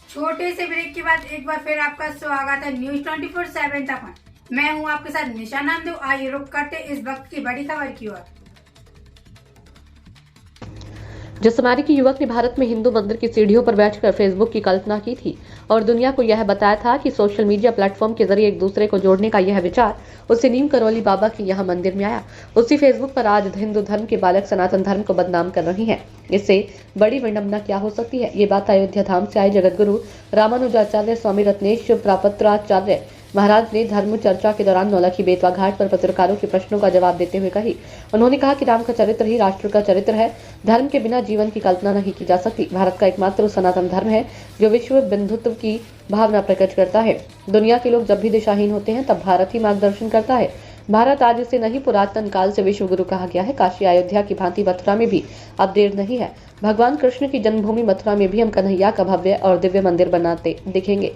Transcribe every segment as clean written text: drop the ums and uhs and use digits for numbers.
छोटे से ब्रेक के बाद एक बार फिर आपका स्वागत है न्यूज 24/7 तक। मैं हूं आपके साथ निशा नामदेव। आइए रुक करते इस वक्त की बड़ी खबर की ओर। जिस अमेरिकी युवक ने भारत में हिंदू मंदिर की सीढ़ियों पर बैठकर फेसबुक की कल्पना की थी और दुनिया को यह बताया था कि सोशल मीडिया प्लेटफॉर्म के जरिए एक दूसरे को जोड़ने का यह विचार उससे नीम करौली बाबा के यहाँ मंदिर में आया, उसी फेसबुक पर आज हिंदू धर्म के बालक सनातन धर्म को बदनाम कर रही हैं। इससे बड़ी विडंबना क्या हो सकती है? ये बात अयोध्या धाम से आए जगतगुरु रामानुजाचार्य स्वामी रत्नेश प्रपत्राचार्य महाराज ने धर्म चर्चा के दौरान नौलखी बेतवा घाट पर पत्रकारों के प्रश्नों का जवाब देते हुए कही। उन्होंने कहा कि राम का चरित्र ही राष्ट्र का चरित्र है। धर्म के बिना जीवन की कल्पना नहीं की जा सकती। भारत का एकमात्र सनातन धर्म है जो विश्व बंधुत्व की भावना प्रकट करता है। दुनिया के लोग जब भी दिशाहीन होते हैं तब भारत ही मार्गदर्शन करता है। भारत आज से नहीं पुरातन काल से विश्व गुरु कहा गया है। काशी अयोध्या की भांति मथुरा में भी अब देर नहीं है। भगवान कृष्ण की जन्मभूमि मथुरा में भी हम कन्हैया का भव्य और दिव्य मंदिर बनाते दिखेंगे।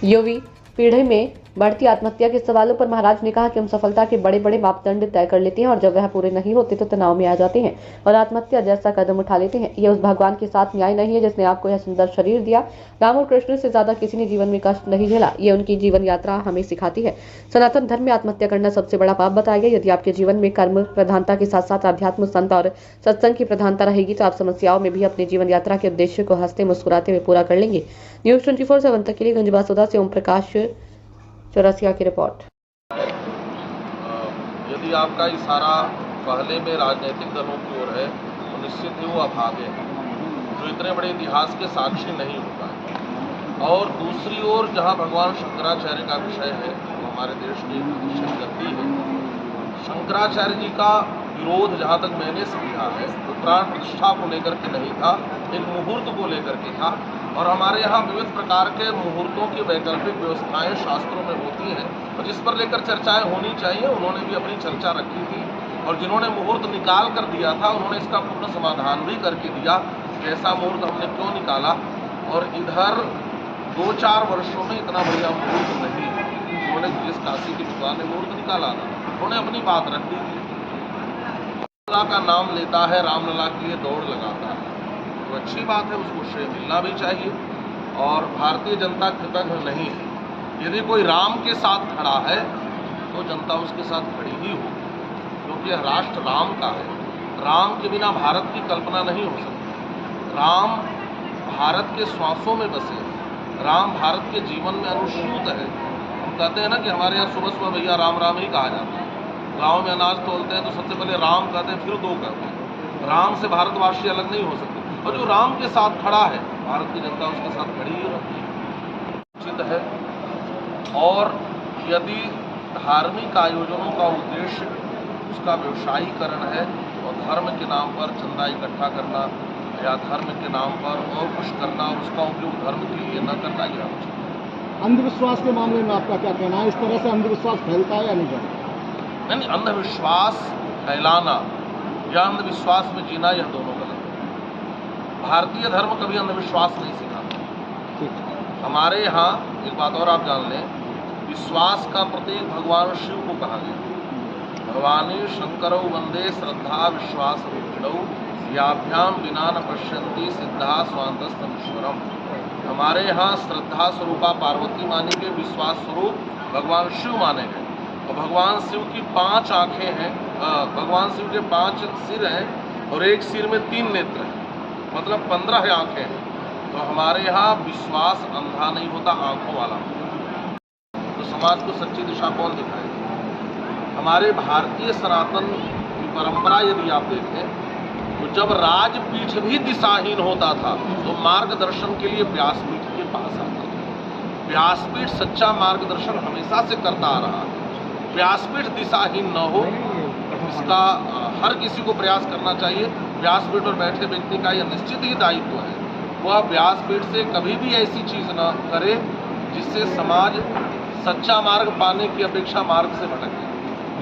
युवी पीढ़ी में बढ़ती आत्महत्या के सवालों पर महाराज ने कहा कि हम सफलता के बड़े बड़े मापदंड तय कर लेते हैं और जब वह पूरे नहीं होते तो तनाव में आ जाते हैं और आत्महत्या जैसा कदम उठा लेते हैं। यह उस भगवान के साथ न्याय नहीं है जिसने आपको यह सुंदर शरीर दिया। राम और कृष्ण से ज्यादा किसी ने जीवन में कष्ट नहीं झेला। ये उनकी जीवन यात्रा हमें सिखाती है। सनातन धर्म में आत्महत्या करना सबसे बड़ा पाप बताया गया। यदि आपके जीवन में कर्म प्रधानता के साथ साथ अध्यात्म, संत और सत्संग की प्रधानता रहेगी तो आप समस्याओं में भी अपनी जीवन यात्रा के उद्देश्य को हंसते मुस्कुराते हुए पूरा कर लेंगे। न्यूज 24/7 तक के लिए गंजबासौदा से ओम प्रकाश चौरसिया की रिपोर्ट। यदि आपका इशारा पहले में राजनीतिक दलों की ओर है तो निश्चित ही वो अभागे हैं जो इतने बड़े इतिहास के साक्षी नहीं हो पाए। और दूसरी ओर जहां भगवान शंकराचार्य का विषय है तो हमारे देश की प्रतिष्ठित गति है। शंकराचार्य जी का विरोध जहां तक मैंने समझा है तो प्राण प्रतिष्ठा को लेकर के नहीं था, एक मुहूर्त को लेकर के था। और हमारे यहाँ विविध प्रकार के मुहूर्तों की वैकल्पिक व्यवस्थाएं शास्त्रों में होती हैं और जिस पर लेकर चर्चाएं होनी चाहिए उन्होंने भी अपनी चर्चा रखी थी। और जिन्होंने मुहूर्त निकाल कर दिया था उन्होंने इसका पूर्ण समाधान भी करके दिया कि ऐसा मुहूर्त हमने क्यों निकाला। और इधर 2-4 वर्षों में इतना बढ़िया मुहूर्त नहीं है। उन्होंने जिस काशी की विद्वान ने मुहूर्त निकाला था उन्होंने अपनी बात रख दी थी। रामलला का नाम लेता है, रामलला के लिए दौड़ लगाता है तो अच्छी बात है, उसको श्रेय मिलना भी चाहिए। और भारतीय जनता कृतज्ञ नहीं है। यदि कोई राम के साथ खड़ा है तो जनता उसके साथ खड़ी ही हो, क्योंकि यह राष्ट्र राम का है। राम के बिना भारत की कल्पना नहीं हो सकती। राम भारत के श्वासों में बसे हैं। राम भारत के जीवन में अनुसूत है। हम कहते हैं ना कि हमारे यहाँ सुबह सुबह भैया राम राम ही कहा जाता है। गाँव में अनाज तोलते हैं तो सबसे पहले राम कहते हैं, फिर 2 कहते हैं। राम से भारतवासी अलग नहीं हो सकते। और जो राम के साथ खड़ा है भारत की जनता उसके साथ खड़ी ही रहती है, उचित है। और यदि धार्मिक आयोजनों का उद्देश्य उसका व्यवसायीकरण है और धर्म के नाम पर चंदा इकट्ठा करना या धर्म के नाम पर और कुछ करना, उसका उपयोग धर्म के लिए न करना ही होना चाहिए। अंधविश्वास के मामले में आपका क्या कहना है? इस तरह से अंधविश्वास फैलता है या नहीं फैलता? नहीं, अंधविश्वास फैलाना या अंधविश्वास में जीना यह दोनों गलत है। भारतीय धर्म कभी अंधविश्वास नहीं सिखाता। हमारे यहाँ एक बात और आप जान लें, विश्वास का प्रतीक भगवान शिव को कहा गया। भगवानी शंकरौ वंदे श्रद्धा विश्वास रूपिणौ याभ्याम विना न पश्यन्ति सिद्धा स्वान्तस्तमीश्वरम। हमारे यहाँ श्रद्धा स्वरूपा पार्वती मानी गई, विश्वास स्वरूप भगवान शिव माने गए। और भगवान शिव की 5 आँखें हैं, भगवान शिव के 5 सिर हैं और एक सिर में 3 नेत्र हैं, मतलब 15 आँखें हैं। तो हमारे यहाँ विश्वास अंधा नहीं होता, आँखों वाला होता। तो समाज को सच्ची दिशा कौन दिखाएगा? हमारे भारतीय सनातन की परंपरा यदि आप देखें तो जब राजपीठ भी दिशाहीन होता था तो मार्गदर्शन के लिए व्यासपीठ के पास आता था। व्यासपीठ सच्चा मार्गदर्शन हमेशा से करता आ रहा है। व्यासपीठ दिशाहीन न हो इसका हर किसी को प्रयास करना चाहिए। व्यासपीठ पर बैठे व्यक्ति का यह निश्चित ही दायित्व है वह व्यासपीठ से कभी भी ऐसी चीज़ न करे जिससे समाज सच्चा मार्ग पाने की अपेक्षा मार्ग से भटके।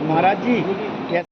महाराज जी